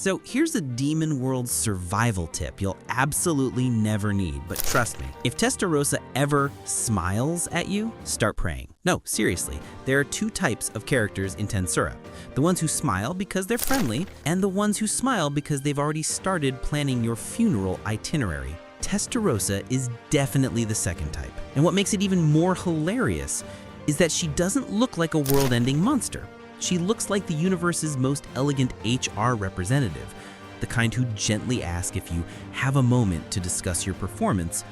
So here's a demon world survival tip you'll absolutely never need, but trust me, if Testarossa ever smiles at you, start praying. No, seriously, there are two types of characters in Tensura. The ones who smile because they're friendly, and the ones who smile because they've already started planning your funeral itinerary. Testarossa is definitely the second type. And what makes it even more hilarious is that she doesn't look like a world-ending monster. She looks like the universe's most elegant HR representative, the kind who gently asks if you have a moment to discuss your performance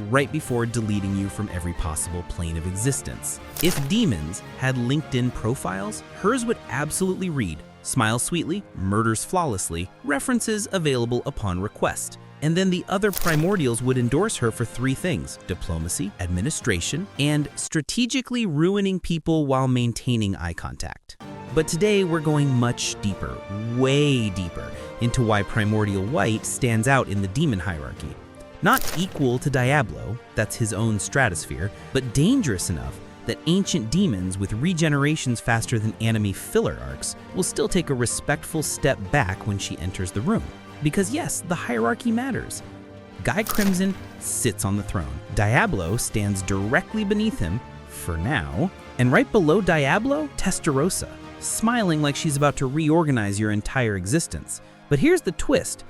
right before deleting you from every possible plane of existence. If demons had LinkedIn profiles, hers would absolutely read, "Smiles sweetly, murders flawlessly, references available upon request." And then the other Primordials would endorse her for three things: diplomacy, administration, and strategically ruining people while maintaining eye contact. But today we're going much deeper, way deeper, into why Primordial White stands out in the demon hierarchy. Not equal to Diablo, that's his own stratosphere, but dangerous enough that ancient demons with regenerations faster than anime filler arcs will still take a respectful step back when she enters the room. Because yes, the hierarchy matters. Guy Crimson sits on the throne. Diablo stands directly beneath him, for now. And right below Diablo, Testarossa, smiling like she's about to reorganize your entire existence. But here's the twist.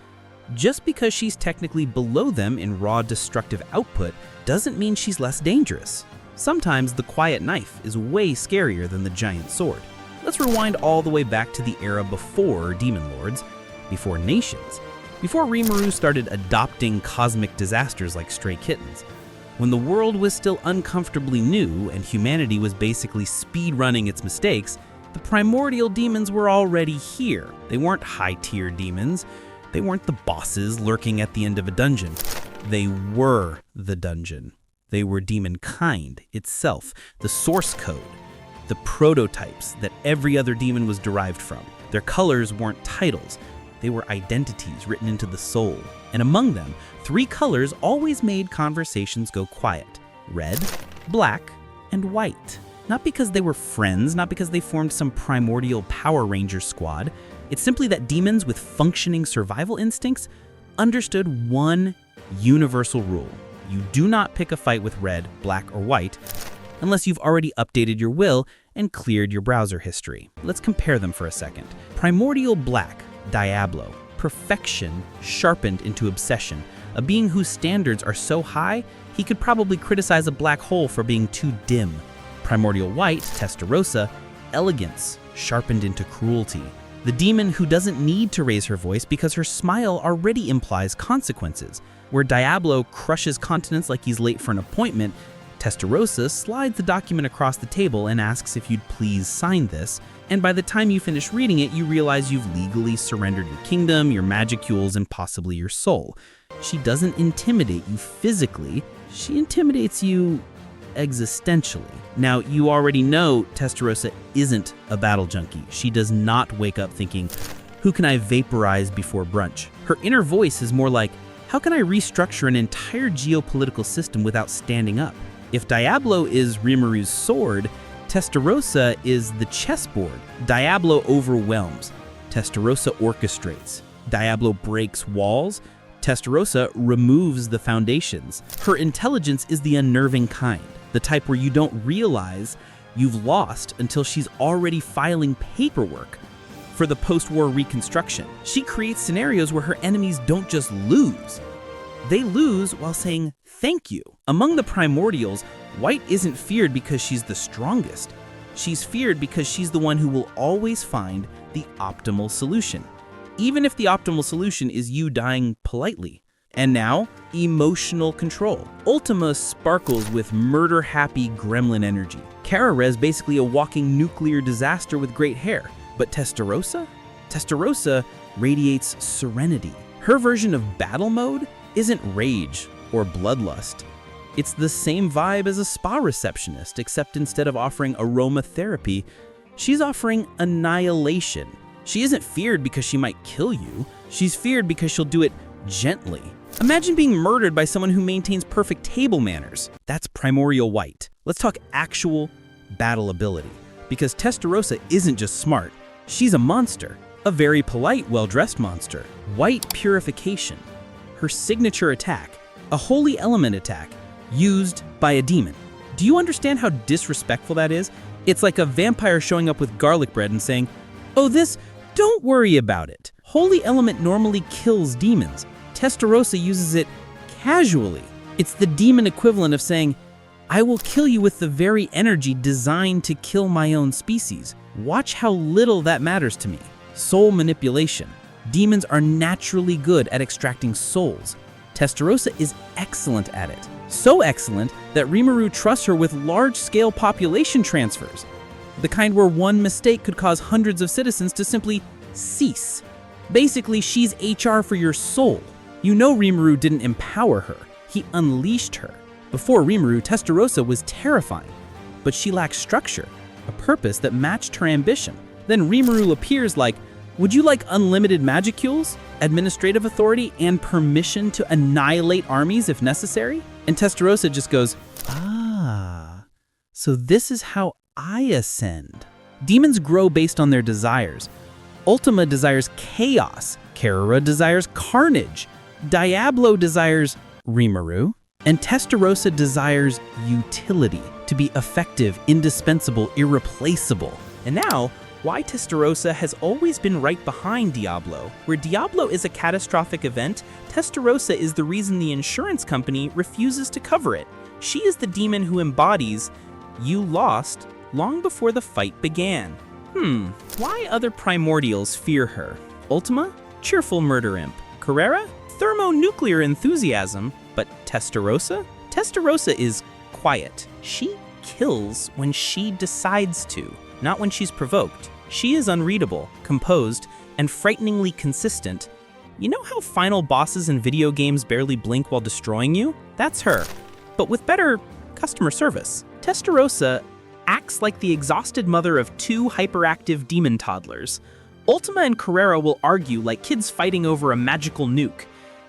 Just because she's technically below them in raw destructive output doesn't mean she's less dangerous. Sometimes the quiet knife is way scarier than the giant sword. Let's rewind all the way back to the era before Demon Lords, before nations, before Rimuru started adopting cosmic disasters like stray kittens. When the world was still uncomfortably new and humanity was basically speed-running its mistakes, the primordial demons were already here. They weren't high-tier demons. They weren't the bosses lurking at the end of a dungeon. They were the dungeon. They were demonkind itself, the source code, the prototypes that every other demon was derived from. Their colors weren't titles. They were identities written into the soul. And among them, three colors always made conversations go quiet: red, black, and white. Not because they were friends, not because they formed some primordial Power Ranger squad. It's simply that demons with functioning survival instincts understood one universal rule. You do not pick a fight with red, black, or white unless you've already updated your will and cleared your browser history. Let's compare them for a second. Primordial Black, Diablo, perfection sharpened into obsession, a being whose standards are so high he could probably criticize a black hole for being too dim. Primordial White, Testarossa, elegance sharpened into cruelty, the demon who doesn't need to raise her voice because her smile already implies consequences. Where Diablo crushes continents like he's late for an appointment, Testarossa slides the document across the table and asks if you'd please sign this, and by the time you finish reading it, you realize you've legally surrendered your kingdom, your magicules, and possibly your soul. She doesn't intimidate you physically, she intimidates you existentially. Now, you already know Testarossa isn't a battle junkie. She does not wake up thinking, who can I vaporize before brunch? Her inner voice is more like, how can I restructure an entire geopolitical system without standing up? If Diablo is Rimuru's sword, Testarossa is the chessboard. Diablo overwhelms. Testarossa orchestrates. Diablo breaks walls. Testarossa removes the foundations. Her intelligence is the unnerving kind, the type where you don't realize you've lost until she's already filing paperwork for the post-war reconstruction. She creates scenarios where her enemies don't just lose. They lose while saying thank you. Among the primordials, White isn't feared because she's the strongest. She's feared because she's the one who will always find the optimal solution, even if the optimal solution is you dying politely. And now, emotional control. Ultima sparkles with murder-happy gremlin energy. Kara is basically a walking nuclear disaster with great hair. But Testarossa? Testarossa radiates serenity. Her version of battle mode isn't rage or bloodlust. It's the same vibe as a spa receptionist, except instead of offering aromatherapy, she's offering annihilation. She isn't feared because she might kill you. She's feared because she'll do it gently. Imagine being murdered by someone who maintains perfect table manners. That's Primordial White. Let's talk actual battle ability. Because Testarossa isn't just smart, she's a monster. A very polite, well-dressed monster. White Purification. Her signature attack, a holy element attack, used by a demon. Do you understand how disrespectful that is? It's like a vampire showing up with garlic bread and saying, "Oh, this, don't worry about it. Holy element normally kills demons. Testarossa uses it casually." It's the demon equivalent of saying, "I will kill you with the very energy designed to kill my own species. Watch how little that matters to me." Soul manipulation. Demons are naturally good at extracting souls. Testarossa is excellent at it. So excellent that Rimuru trusts her with large-scale population transfers. The kind where one mistake could cause hundreds of citizens to simply cease. Basically, she's HR for your soul. You know Rimuru didn't empower her. He unleashed her. Before Rimuru, Testarossa was terrifying. But she lacked structure, a purpose that matched her ambition. Then Rimuru appears like, "Would you like unlimited magicules, administrative authority, and permission to annihilate armies if necessary?" And Testarossa just goes, "Ah, so this is how I ascend." Demons grow based on their desires. Ultima desires chaos. Carrera desires carnage. Diablo desires Rimuru. And Testarossa desires utility, to be effective, indispensable, irreplaceable. And now, why Testarossa has always been right behind Diablo. Where Diablo is a catastrophic event, Testarossa is the reason the insurance company refuses to cover it. She is the demon who embodies, "You lost," long before the fight began. Why other Primordials fear her? Ultima? Cheerful murder imp. Carrera? Thermonuclear enthusiasm. But Testarossa? Testarossa is quiet. She kills when she decides to, not when she's provoked. She is unreadable, composed, and frighteningly consistent. You know how final bosses in video games barely blink while destroying you? That's her, but with better customer service. Testarossa acts like the exhausted mother of two hyperactive demon toddlers. Ultima and Carrera will argue like kids fighting over a magical nuke,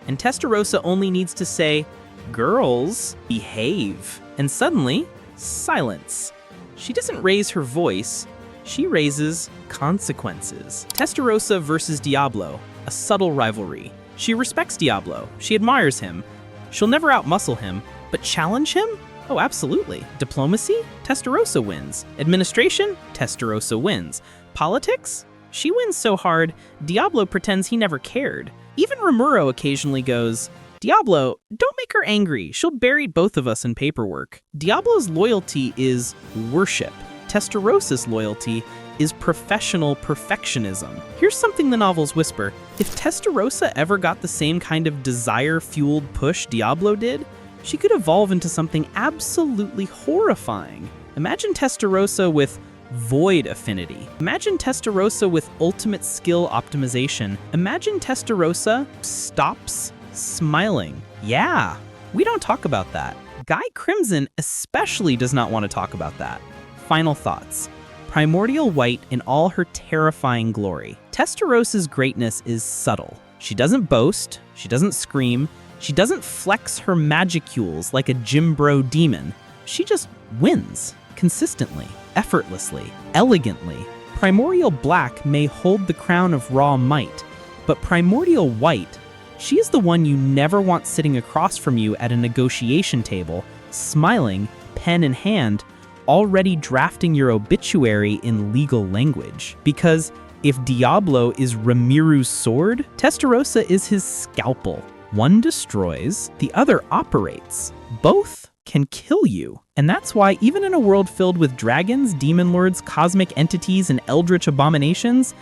and Testarossa only needs to say, "Girls, behave," and suddenly, silence. She doesn't raise her voice, she raises consequences. Testarossa versus Diablo, a subtle rivalry. She respects Diablo, she admires him. She'll never outmuscle him, but challenge him? Oh, absolutely. Diplomacy? Testarossa wins. Administration? Testarossa wins. Politics? She wins so hard, Diablo pretends he never cared. Even Rimuru occasionally goes, "Diablo, don't make her angry. She'll bury both of us in paperwork." Diablo's loyalty is worship. Testarossa's loyalty is professional perfectionism. Here's something the novels whisper. If Testarossa ever got the same kind of desire-fueled push Diablo did, she could evolve into something absolutely horrifying. Imagine Testarossa with void affinity. Imagine Testarossa with ultimate skill optimization. Imagine Testarossa stops smiling. Yeah, we don't talk about that. Guy Crimson especially does not want to talk about that. Final thoughts. Primordial White in all her terrifying glory. Testarossa's greatness is subtle. She doesn't boast, she doesn't scream, she doesn't flex her magicules like a gym bro demon. She just wins, consistently, effortlessly, elegantly. Primordial Black may hold the crown of raw might, but Primordial White, she is the one you never want sitting across from you at a negotiation table, smiling, pen in hand, already drafting your obituary in legal language. Because if Diablo is Rimuru's sword, Testarossa is his scalpel. One destroys, the other operates. Both can kill you. And that's why even in a world filled with dragons, demon lords, cosmic entities, and eldritch abominations,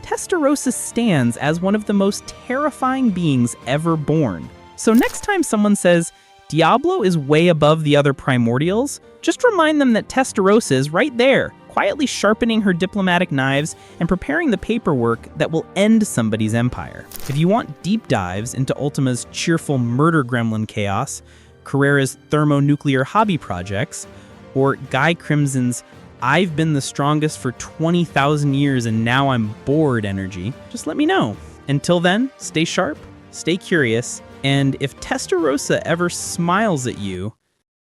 Testarossa stands as one of the most terrifying beings ever born. So next time someone says, Diablo is way above the other Primordials, just remind them that Testarossa is right there, quietly sharpening her diplomatic knives and preparing the paperwork that will end somebody's empire. If you want deep dives into Ultima's cheerful murder gremlin chaos, Carrera's thermonuclear hobby projects, or Guy Crimson's "I've been the strongest for 20,000 years and now I'm bored" energy, just let me know. Until then, stay sharp, stay curious, and if Testarossa ever smiles at you,